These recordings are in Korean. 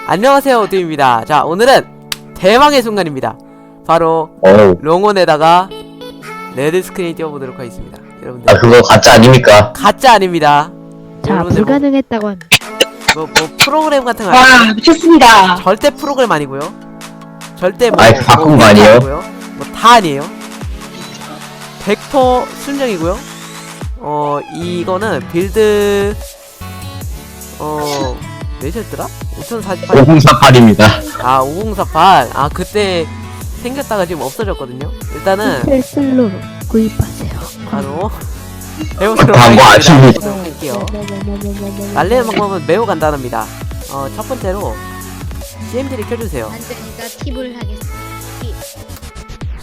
안녕하세요, 오드입니다. 자, 오늘은 대망의 순간입니다. 바로 롱온에다가 레드 스크린 띄워보도록 하겠습니다. 여러분들, 아 그거 가짜 아닙니까? 가짜 아닙니다. 자, 여러분들 불가능했다고 합니다. 뭐 프로그램 같은 거 와, 미쳤습니다. 절대 프로그램 아니고요. 절대 아이, 바꾼 거 아니에요? 뭐 다 아니에요. 100% 순정이고요. 이거는 빌드 몇이었더라? 5048. 5048입니다. 아, 5048. 아, 그때 생겼다가 지금 없어졌거든요. 일단은 셀슬로 구입하세요. 바로 해보도록 광고 하겠습니다. 아십니까? 해보도록 할게요. 날리는 방법은 매우 간단합니다. 첫 번째로 CMD를 켜주세요. 안되니까 팁을 하겠습니다.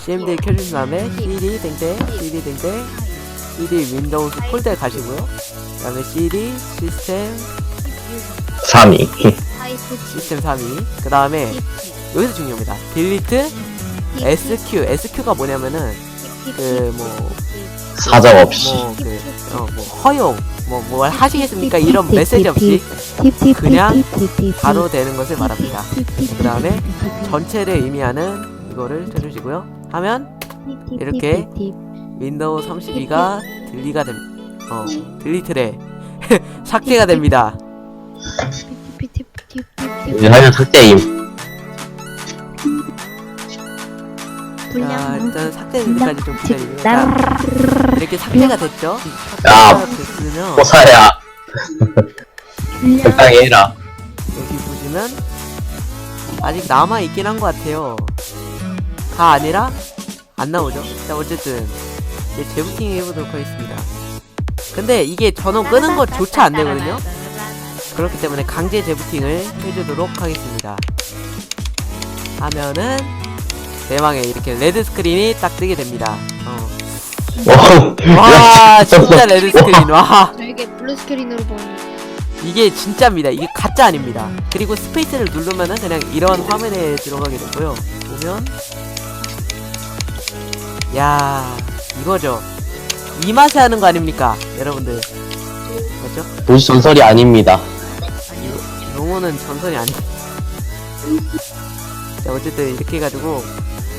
CMD 켜주신 다음에 CD 땡땡, CD 땡땡, CD 윈도우즈 폴더에 가시고요. 그 다음에 CD 시스템 3위. 시스템 3위. 그 다음에 여기서 중요합니다. 딜리트 SQ가 뭐냐면은 사정없이. 허용 뭘 하시겠습니까? 이런 메시지 없이 그냥 바로 되는 것을 말합니다. 그 다음에 전체를 의미하는 이거를 쳐주시고요. 하면 이렇게 윈도우 32가 딜리트래 삭제가 됩니다. 하면 삭제임. 자, 일단 삭제되는 데까지 좀 기다리고요. 자, 이렇게 삭제가 됐죠? 야, 삭제가 됐으면 호사야. 적당히 해라. 여기 보시면 아직 남아있긴 한 것 같아요. 가 아니라 안 나오죠? 자, 어쨌든 이제 재부팅 해보도록 하겠습니다. 근데 이게 전원 끄는 것조차 안 되거든요? 그렇기 때문에 강제 재부팅을 해주도록 하겠습니다. 하면은 대망의 이렇게 레드 스크린이 딱 뜨게 됩니다. 와, 진짜 레드 스크린. 와, 저에게 블루 스크린으로 보는 이게 진짜입니다. 이게 가짜 아닙니다. 그리고 스페이스를 누르면은 그냥 이런 화면에 들어가게 되고요. 보면 야, 이거죠. 이 맛에 하는 거 아닙니까, 여러분들? 맞죠? 도시 전설이 아닙니다. 용어는 전선이 아니. 자, 어쨌든 이렇게 해가지고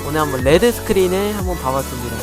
오늘 한번 레드 스크린을 한번 봐봤습니다.